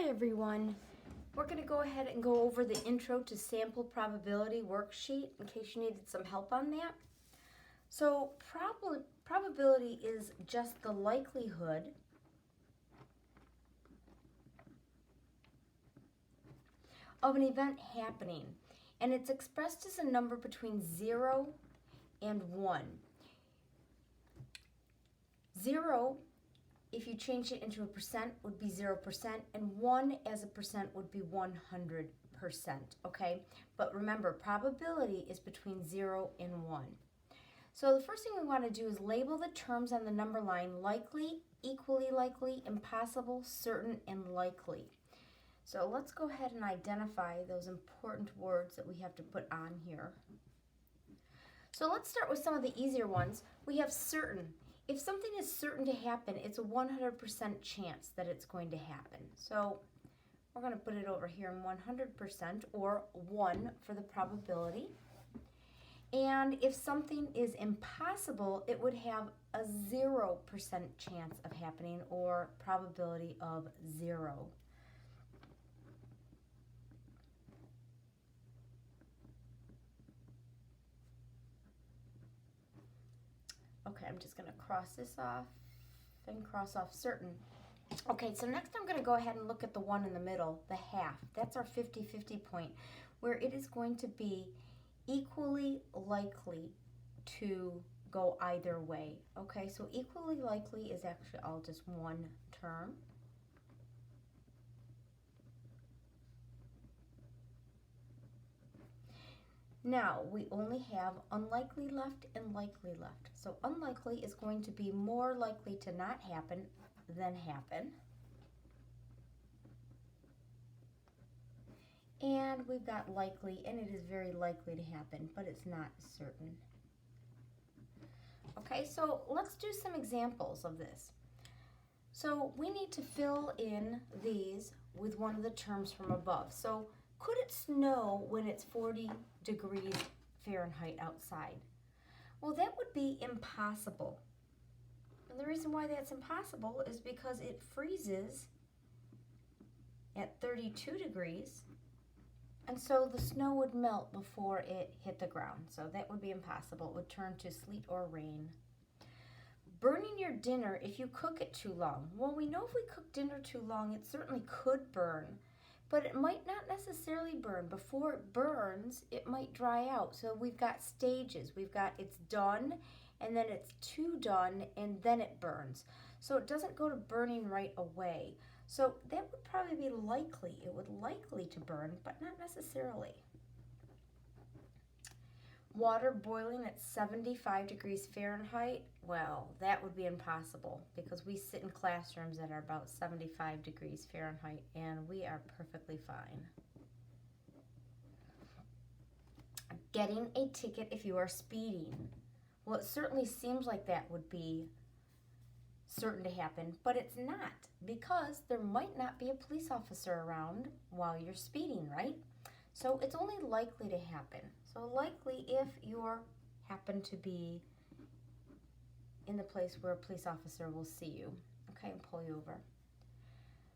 Hi everyone. We're going to go ahead and go over the Intro to Sample Probability worksheet in case you needed some help on that. So probability is just the likelihood of an event happening, and it's expressed as a number between 0 and 1. 0, if you change it into a percent, would be 0%, and 1 as a percent would be 100%, okay? But remember, probability is between 0 and 1. So the first thing we want to do is label the terms on the number line: likely, equally likely, impossible, certain, and likely. So let's go ahead and identify those important words that we have to put on here. So let's start with some of the easier ones. We have certain. If something is certain to happen, it's a 100% chance that it's going to happen. So we're going to put it over here in 100%, or 1 for the probability. And if something is impossible, it would have a 0% chance of happening, or probability of 0. Okay, I'm just going to cross this off and cross off certain. Okay, so next I'm going to go ahead and look at the one in the middle, the half. That's our 50-50 point, where it is going to be equally likely to go either way. Okay, so equally likely is actually all just one term. Now, we only have unlikely left and likely left. So unlikely is going to be more likely to not happen than happen. And we've got likely, and it is very likely to happen, but it's not certain. Okay, so let's do some examples of this. So we need to fill in these with one of the terms from above. So could it snow when it's 40 degrees Fahrenheit outside? Well, that would be impossible. And the reason why that's impossible is because it freezes at 32 degrees, and so the snow would melt before it hit the ground. So that would be impossible. It would turn to sleet or rain. Burning your dinner if you cook it too long. Well, we know if we cook dinner too long, it certainly could burn, but it might not necessarily burn. Before it burns, it might dry out. So we've got stages. We've got it's done, and then it's too done, and then it burns. So it doesn't go to burning right away. So that would probably be likely. It would likely to burn, but not necessarily. Water boiling at 75 degrees Fahrenheit, well, that would be impossible because we sit in classrooms that are about 75 degrees Fahrenheit and we are perfectly fine. Getting a ticket if you are speeding. Well, it certainly seems like that would be certain to happen, but it's not, because there might not be a police officer around while you're speeding, right? So it's only likely to happen. So likely if you happen to be in the place where a police officer will see you, okay, and pull you over.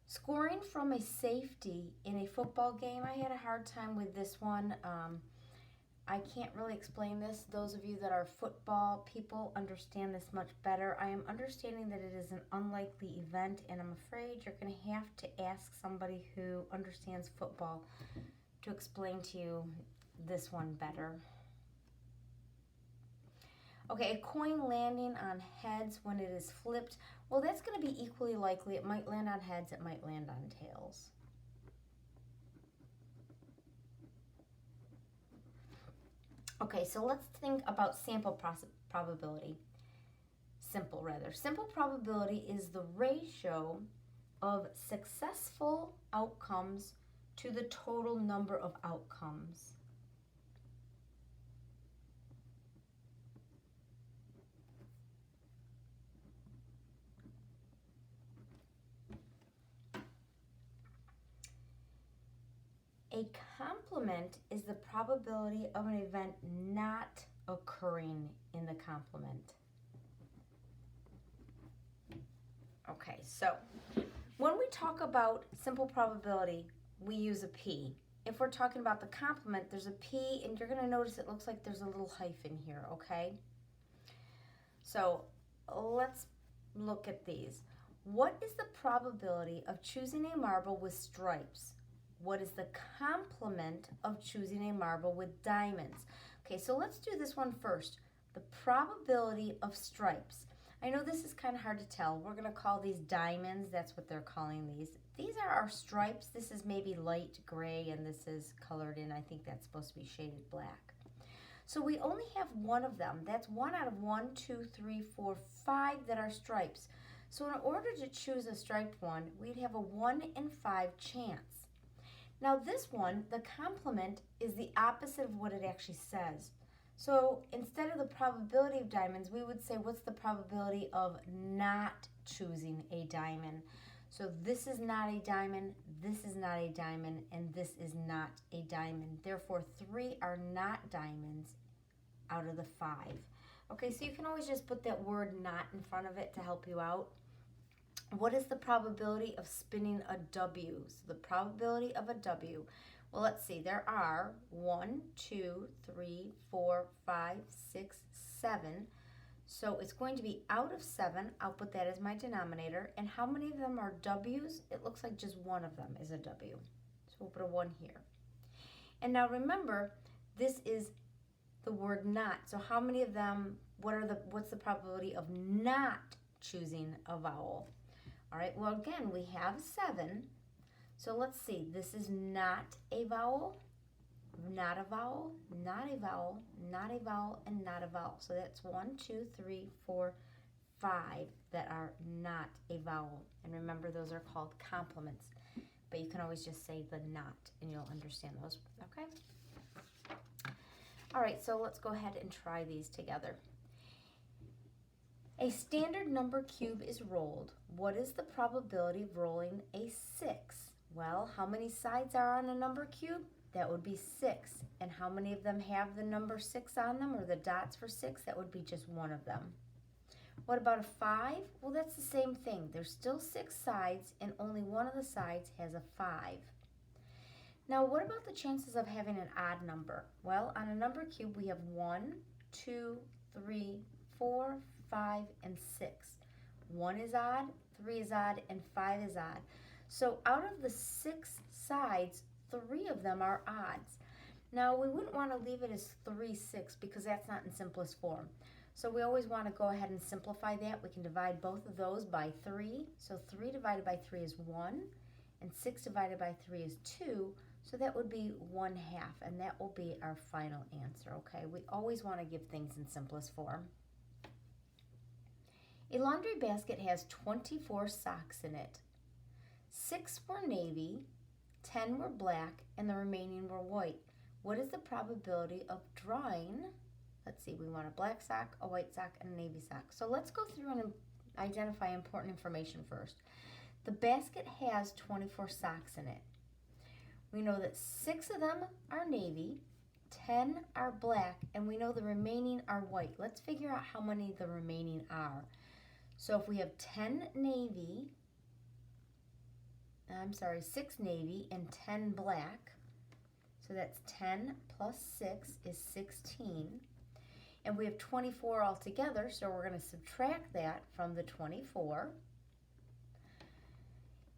Scoring from a safety in a football game, I had a hard time with this one. I can't really explain this. Those of you that are football people understand this much better. I am understanding that it is an unlikely event, and I'm afraid you're going to have to ask somebody who understands football to explain to you this one better. Okay, a coin landing on heads when it is flipped. Well, that's going to be equally likely. It might land on heads, it might land on tails. Okay, so let's think about sample probability. Simple, rather. Simple probability is the ratio of successful outcomes to the total number of outcomes. A complement is the probability of an event not occurring in the complement. Okay, so When we talk about simple probability, we use a P. If we're talking about the complement, there's a P, and you're going to notice it looks like there's a little hyphen here, okay? So let's look at these. What is the probability of choosing a marble with stripes? What is the complement of choosing a marble with diamonds? Okay, so let's do this one first. The probability of stripes. I know this is kind of hard to tell. We're going to call these diamonds. That's what they're calling these. These are our stripes. This is maybe light gray, and this is colored in. I think that's supposed to be shaded black. So we only have one of them. That's 1 out of 1, 2, 3, 4, 5 that are stripes. So in order to choose a striped one, we'd have a 1 in 5 chance. Now this one, the complement, is the opposite of what it actually says. So instead of the probability of diamonds, we would say, what's the probability of not choosing a diamond? So this is not a diamond, this is not a diamond, and this is not a diamond. Therefore, 3 are not diamonds out of the 5. Okay, so you can always just put that word not in front of it to help you out. What is the probability of spinning a W? So the probability of a W. Well, let's see. There are 1, 2, 3, 4, 5, 6, 7. So it's going to be out of 7. I'll put that as my denominator. And how many of them are W's? It looks like just one of them is a W. So we'll put a 1 here. And now remember, this is the word not. So how many of them, what's the probability of not choosing a vowel? All right, well, again, we have 7. So let's see, this is not a vowel, not a vowel, not a vowel, not a vowel, and not a vowel. So that's 1, 2, 3, 4, 5 that are not a vowel. And remember, those are called complements. But you can always just say the not, and you'll understand those, okay? All right, so let's go ahead and try these together. A standard number cube is rolled. What is the probability of rolling a 6? Well, how many sides are on a number cube? That would be 6. And how many of them have the number 6 on them, or the dots for 6? That would be just one of them. What about a 5? Well, that's the same thing. There's still 6 sides, and only one of the sides has a 5. Now, what about the chances of having an odd number? Well, on a number cube, we have 1, 2, 3, 4, 5, and 6. 1 is odd, 3 is odd, and 5 is odd. So out of the 6 sides, 3 of them are odds. Now, we wouldn't want to leave it as 3, 6 because that's not in simplest form. So we always want to go ahead and simplify that. We can divide both of those by 3. So 3 divided by 3 is 1, and 6 divided by 3 is 2. So that would be 1/2, and that will be our final answer, okay? We always want to give things in simplest form. A laundry basket has 24 socks in it. 6 were navy, 10 were black, and the remaining were white. What is the probability of drawing? Let's see, we want a black sock, a white sock, and a navy sock. So let's go through and identify important information first. The basket has 24 socks in it. We know that 6 of them are navy, 10 are black, and we know the remaining are white. Let's figure out how many the remaining are. So if we have 6 navy and 10 black, so that's 10 plus 6 is 16. And we have 24 altogether, so we're going to subtract that from the 24.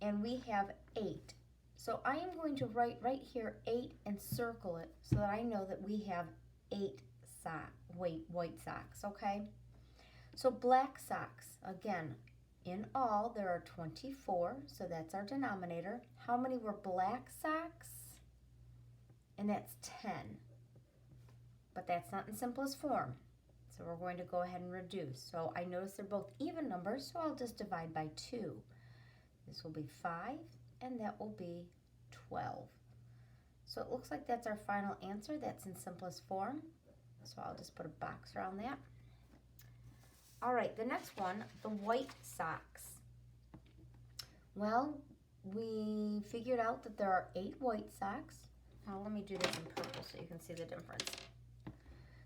And we have 8. So I am going to write right here 8 and circle it so that I know that we have 8 white socks, okay? So black socks, again, in all there are 24, so that's our denominator. How many were black socks? And that's 10. But that's not in simplest form. So we're going to go ahead and reduce. So I notice they're both even numbers, so I'll just divide by 2. This will be 5, and that will be 12. So it looks like that's our final answer. That's in simplest form. So I'll just put a box around that. All right, the next one, the white socks. Well, we figured out that there are 8 white socks. Now let me do this in purple so you can see the difference.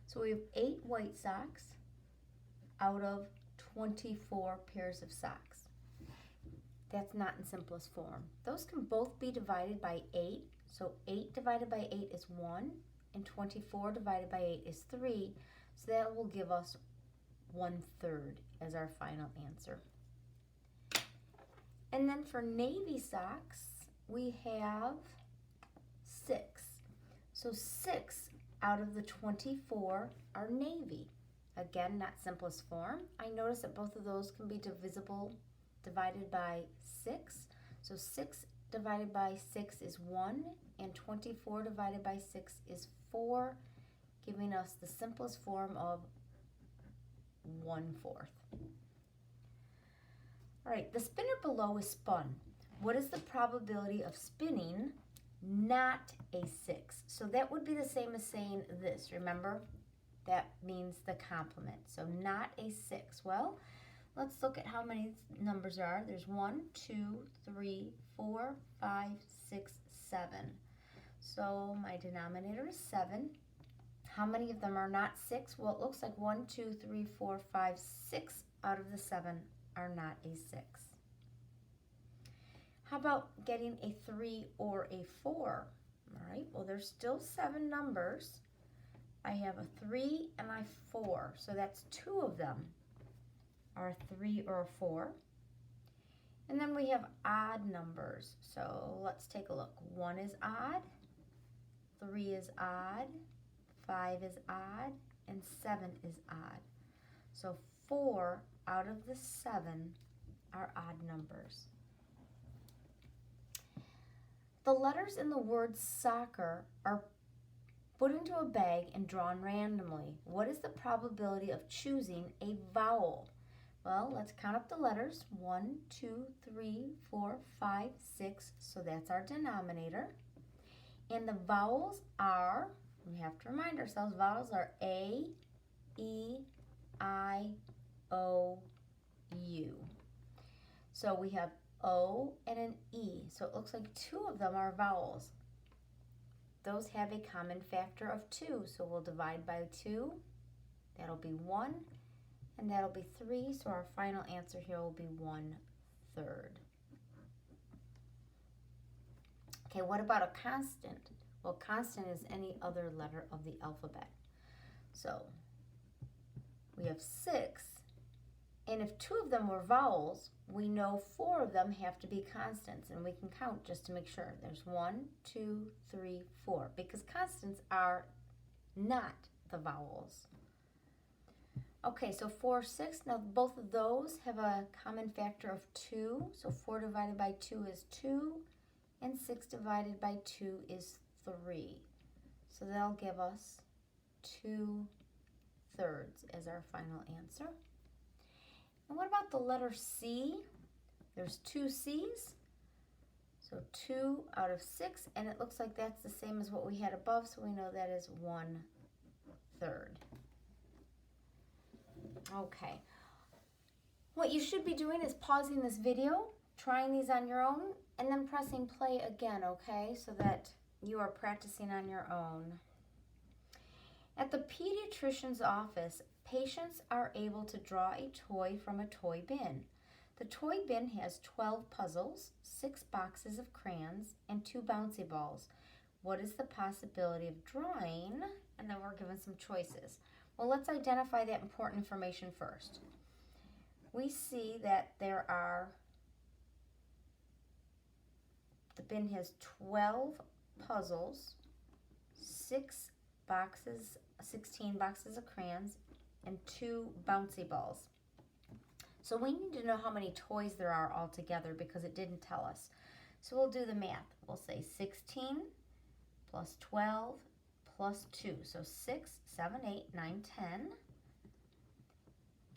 So we have 8 white socks out of 24 pairs of socks. that's not in simplest form. Those can both be divided by 8. So 8 divided by 8 is 1, and 24 divided by 8 is 3. So that will give us 1/3 as our final answer. And then for navy socks, we have 6. So 6 out of the 24 are navy. Again, not simplest form. I notice that both of those can be divided by 6. So 6 divided by 6 is 1, and 24 divided by 6 is 4, giving us the simplest form of 1/4. All right, the spinner below is spun. What is the probability of spinning not a 6? So that would be the same as saying this, remember? That means the complement. So not a 6. Well, let's look at how many numbers there are. There's 1, 2, 3, 4, 5, 6, 7. So my denominator is 7. How many of them are not 6? Well, it looks like 1, 2, 3, 4, 5, 6 out of the 7 are not a 6. How about getting a 3 or a 4? All right, well, there's still 7 numbers. I have a 3 and a 4, so that's 2 of them are a 3 or a 4. And then we have odd numbers. So let's take a look. 1 is odd, 3 is odd, 5 is odd, and 7 is odd. So 4 out of the 7 are odd numbers. The letters in the word soccer are put into a bag and drawn randomly. What is the probability of choosing a vowel? Well, let's count up the letters. 1, 2, 3, 4, 5, 6. So that's our denominator. And the vowels are, we have to remind ourselves, vowels are A, E, I, O, U. So we have O and an E. So it looks like 2 of them are vowels. Those have a common factor of 2. So we'll divide by 2. That'll be 1. And that'll be 3. So our final answer here will be 1/3. Okay, what about a constant? Well, constant is any other letter of the alphabet. So we have 6. And if 2 of them were vowels, we know 4 of them have to be constants. And we can count just to make sure. There's 1, 2, 3, 4. Because constants are not the vowels. Okay, so 4, 6. Now both of those have a common factor of 2. So 4 divided by 2 is 2. And 6 divided by 2 is 3. So that'll give us 2/3 as our final answer. And what about the letter C? There's 2 C's. So 2 out of 6. And it looks like that's the same as what we had above. So we know that is 1/3. Okay. What you should be doing is pausing this video, trying these on your own, and then pressing play again, okay? So that you are practicing on your own. At the pediatrician's office, patients are able to draw a toy from a toy bin. The toy bin has 12 puzzles, 6 boxes of crayons, and 2 bouncy balls. What is the possibility of drawing? And then we're given some choices. Well, let's identify that important information first. We see that the bin has 12 puzzles, 16 boxes of crayons, and 2 bouncy balls. So we need to know how many toys there are altogether because it didn't tell us. So we'll do the math. We'll say 16 plus 12 plus 2. So 6, 7, 8, 9, 10.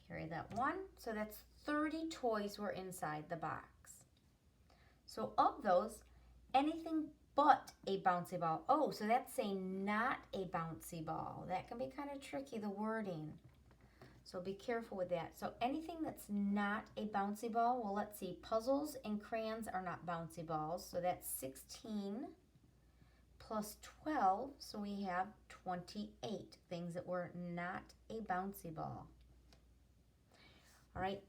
Carry that 1. So that's 30 toys were inside the box. So of those, anything but a bouncy ball. Oh, so that's saying not a bouncy ball. That can be kind of tricky, the wording. So be careful with that. So anything that's not a bouncy ball, well, let's see. Puzzles and crayons are not bouncy balls. So that's 16 plus 12. So we have 28 things that were not a bouncy ball. All right.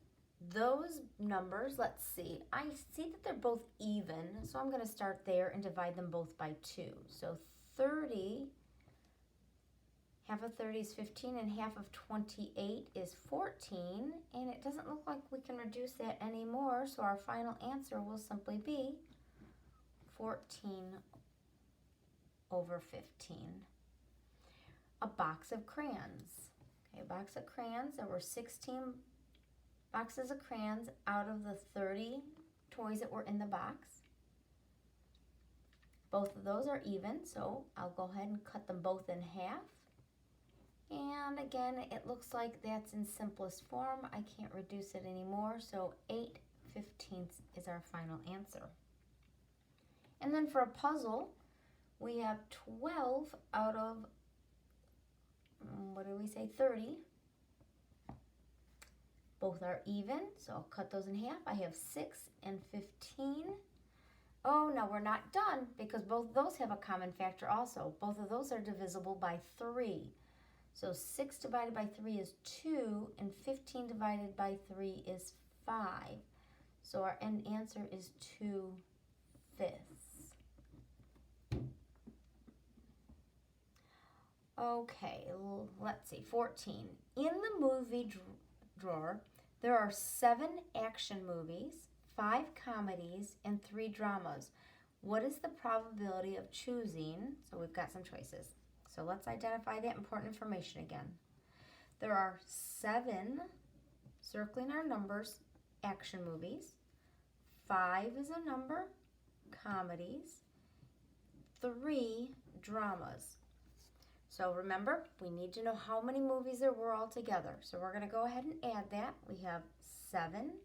those numbers, let's see, I see that they're both even, so I'm going to start there and divide them both by 2. So 30, half of 30 is 15, and half of 28 is 14, and it doesn't look like we can reduce that anymore, so our final answer will simply be 14 over 15. A box of crayons. Okay, a box of crayons, there were 16 boxes of crayons out of the 30 toys that were in the box. Both of those are even, so I'll go ahead and cut them both in half. And again, it looks like that's in simplest form. I can't reduce it anymore, so 8/15 is our final answer. And then for a puzzle, we have 12 out of, what did we say, 30. Both are even, so I'll cut those in half. I have 6 and 15. Oh, no, we're not done because both of those have a common factor also. Both of those are divisible by 3. So 6 divided by 3 is 2, and 15 divided by 3 is 5. So our end answer is 2/5. Okay, let's see, 14. In the movie drawer, there are 7 action movies, 5 comedies, and 3 dramas. What is the probability of choosing? So we've got some choices. So let's identify that important information again. There are 7, circling our numbers, action movies. 5 is a number, comedies. 3 dramas. So remember, we need to know how many movies there were all together. So we're going to go ahead and add that. We have 7,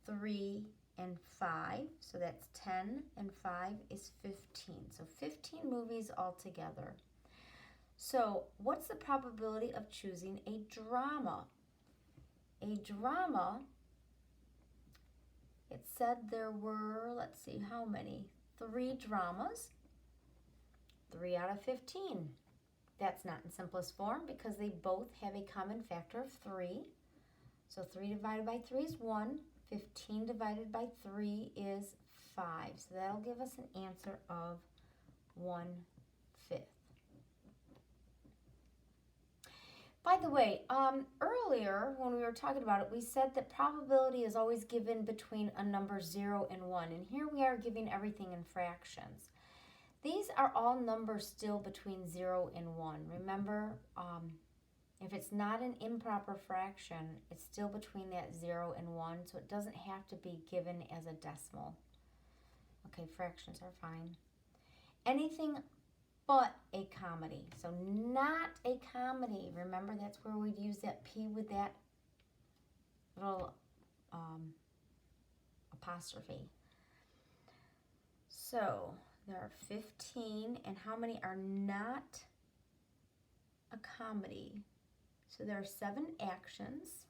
3, and 5. So that's 10, and 5 is 15. So 15 movies all together. So what's the probability of choosing a drama? A drama, it said there were, let's see, how many? 3 dramas. 3 out of 15. That's not in simplest form because they both have a common factor of 3. So 3 divided by 3 is 1. 15 divided by 3 is 5. So that'll give us an answer of 1/5. By the way, earlier when we were talking about it, we said that probability is always given between a number 0 and 1. And here we are giving everything in fractions. These are all numbers still between 0 and 1. Remember, if it's not an improper fraction, it's still between that 0 and 1, so it doesn't have to be given as a decimal. Okay, fractions are fine. Anything but a comedy. So not a comedy. Remember, that's where we'd use that P with that little apostrophe. So there are 15, and how many are not a comedy? So there are 7 actions.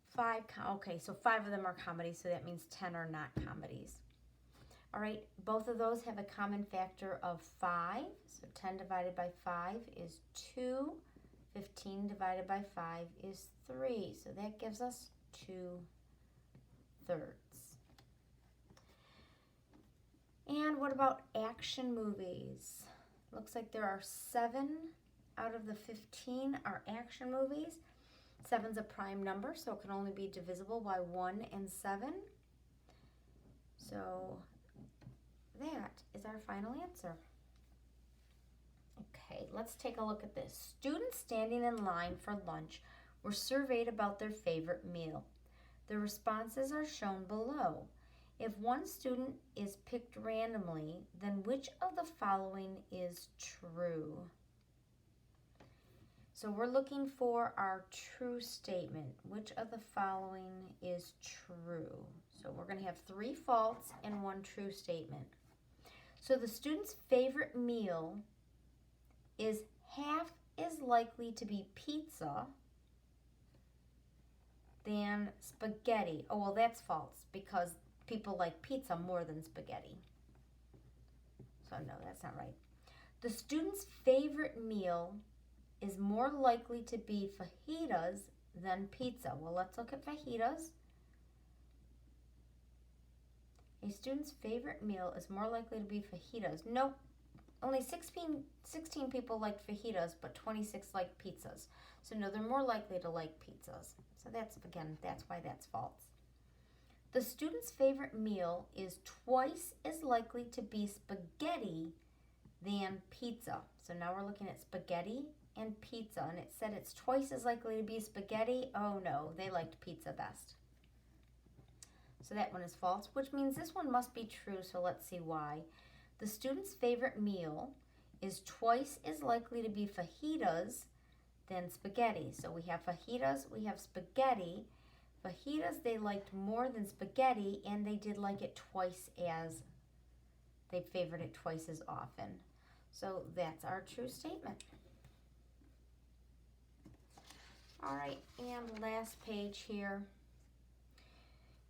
5, okay, so 5 of them are comedies, so that means 10 are not comedies. All right, both of those have a common factor of 5. So 10 divided by 5 is 2. 15 divided by 5 is 3. So that gives us 2/3. And what about action movies? Looks like there are 7 out of the 15 are action movies. 7's a prime number, so it can only be divisible by 1 and 7. So that is our final answer. Okay, let's take a look at this. Students standing in line for lunch were surveyed about their favorite meal. The responses are shown below. If one student is picked randomly, then which of the following is true? So we're looking for our true statement. Which of the following is true? So we're going to have 3 false and 1 true statement. So the student's favorite meal is half as likely to be pizza than spaghetti. Oh, well, that's false because people like pizza more than spaghetti. So no, that's not right. The student's favorite meal is more likely to be fajitas than pizza. Well, let's look at fajitas. A student's favorite meal is more likely to be fajitas. Nope. Only 16 people liked fajitas, but 26 liked pizzas. So no, they're more likely to like pizzas. So that's why that's false. The student's favorite meal is twice as likely to be spaghetti than pizza. So now we're looking at spaghetti and pizza, and it said it's twice as likely to be spaghetti. Oh no, they liked pizza best. So that one is false, which means this one must be true, so let's see why. The student's favorite meal is twice as likely to be fajitas than spaghetti. So we have fajitas, we have spaghetti. Fajitas they liked more than spaghetti, and they did like it they favored it twice as often. So that's our true statement. All right, and last page here.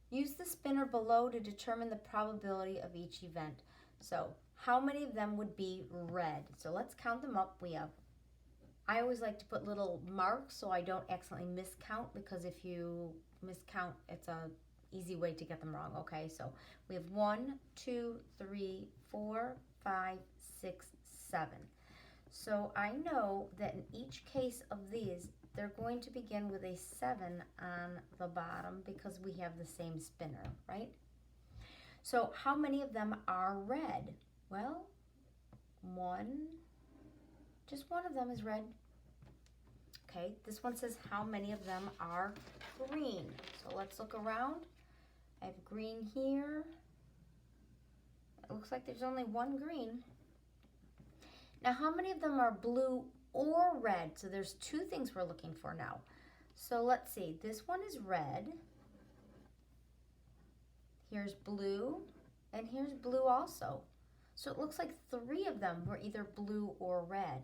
Use the spinner below to determine the probability of each event. So how many of them would be red? So let's count them up. I always like to put little marks so I don't accidentally miscount, because if you miscount, it's a easy way to get them wrong. Okay, so we have 1, 2, 3, 4, 5, 6, 7. So I know that in each case of these, they're going to begin with a 7 on the bottom because we have the same spinner, right? So how many of them are red? Well, just one of them is red. Okay, this one says how many of them are green. So let's look around. I have green here. It looks like there's only one green. Now, how many of them are blue or red? So there's two things we're looking for now. So let's see, this one is red. Here's blue, and here's blue also. So it looks like 3 of them were either blue or red.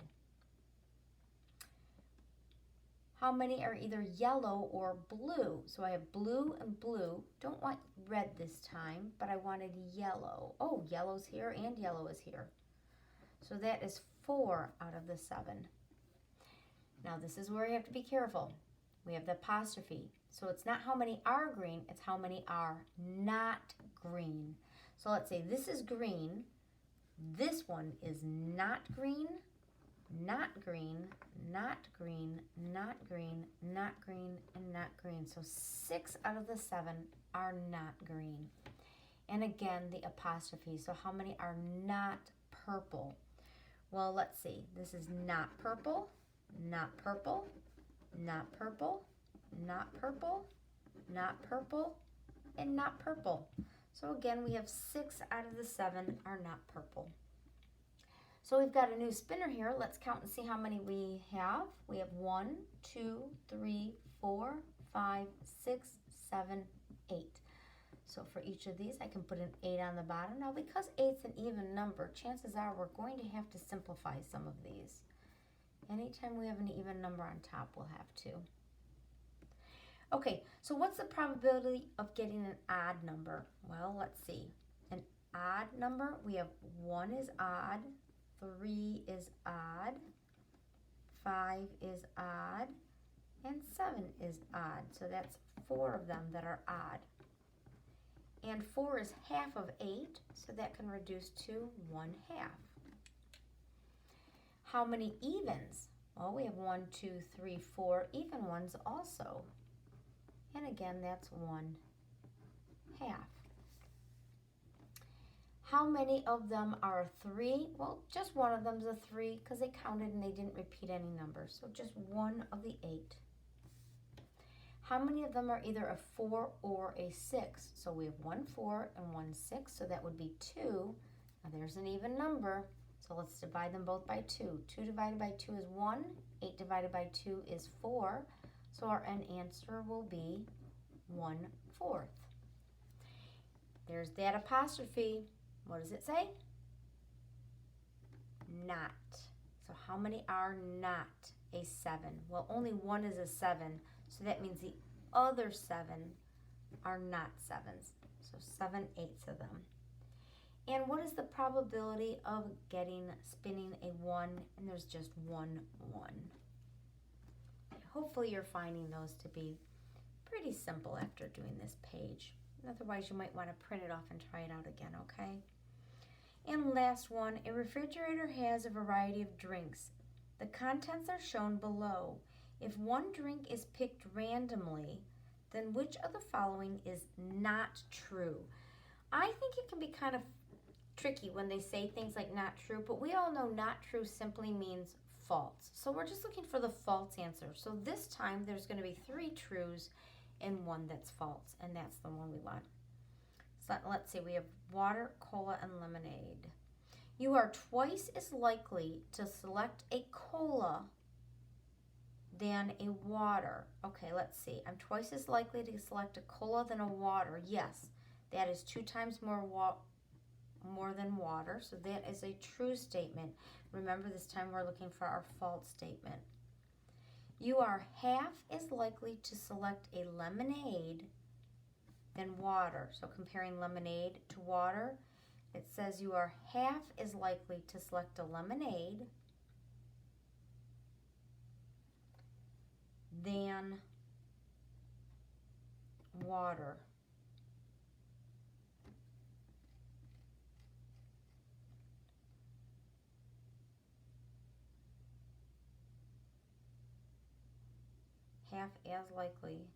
How many are either yellow or blue? So I have blue and blue. Don't want red this time, but I wanted yellow. Oh, yellow's here and yellow is here. So that is 4 out of the 7. Now this is where you have to be careful. We have the apostrophe. So it's not how many are green, it's how many are not green. So let's say this is green. This one is not green, not green, not green, not green, not green, and not green. So 6 out of the 7 are not green. And again, the apostrophe. So how many are not purple? Well, let's see. This is not purple, not purple, not purple, not purple, not purple, and not purple. So again, we have 6 out of the 7 are not purple. So we've got a new spinner here. Let's count and see how many we have. We have 1, 2, 3, 4, 5, 6, 7, 8. So for each of these, I can put an 8 on the bottom. Now, because 8's an even number, chances are we're going to have to simplify some of these. Anytime we have an even number on top, we'll have to. Okay, so what's the probability of getting an odd number? Well, let's see. An odd number, we have 1 is odd, 3 is odd, 5 is odd, and 7 is odd. So that's 4 of them that are odd. And 4 is half of 8, so that can reduce to 1/2. How many evens? Well, we have 1, 2, 3, 4 even ones also. And again, that's 1/2. How many of them are 3? Well, just one of them's a 3 because they counted and they didn't repeat any numbers. So just 1 of the 8. How many of them are either a 4 or a 6? So we have 1 4 and 1 6, so that would be 2. Now there's an even number, so let's divide them both by 2. 2 divided by 2 is 1. 8 divided by 2 is 4. So our answer will be 1/4. There's that apostrophe. What does it say? Not. So how many are not a 7? Well, only 1 is a 7. So that means the other 7 are not 7s. So 7/8 of them. And what is the probability of spinning a 1? And there's just one 1. I hopefully you're finding those to be pretty simple after doing this page. Otherwise, you might want to print it off and try it out again, okay? And last one, a refrigerator has a variety of drinks. The contents are shown below. If one drink is picked randomly, then which of the following is not true? I think it can be kind of tricky when they say things like not true, but we all know not true simply means false. So we're just looking for the false answer. So this time there's going to be 3 trues and 1 that's false, and that's the one we want. So let's see, we have water, cola, and lemonade. You are twice as likely to select a cola than a water. Okay, let's see. I'm twice as likely to select a cola than a water. Yes, that is 2 times more than water, so that is a true statement. Remember, this time we're looking for our false statement. You are half as likely to select a lemonade than water. So comparing lemonade to water, it says you are half as likely to select a lemonade than water. Half as likely.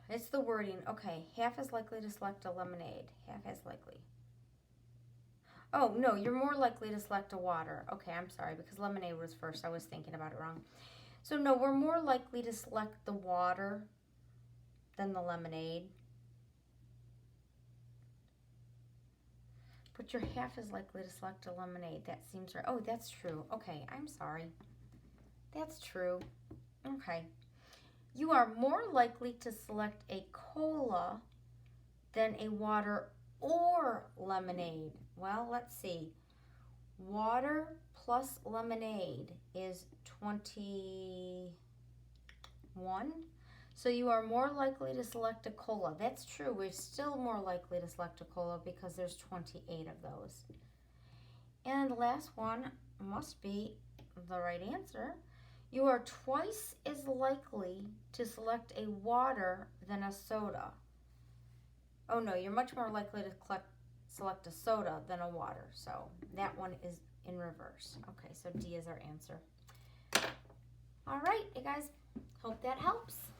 It's the wording. Okay, half as likely to select a lemonade. Half as likely. Oh, no, you're more likely to select a water. Okay, I'm sorry, because lemonade was first. I was thinking about it wrong. So, no, we're more likely to select the water than the lemonade. But you're half as likely to select a lemonade. That seems right. Oh, that's true. Okay, I'm sorry. That's true. Okay. You are more likely to select a cola than a water or lemonade. Well, let's see. Water plus lemonade is 21. So you are more likely to select a cola. That's true. We're still more likely to select a cola because there's 28 of those. And the last one must be the right answer. You are twice as likely to select a water than a soda. Oh no, you're much more likely to select a soda than a water. So that one is in reverse. Okay, so D is our answer. All right, you guys, hope that helps.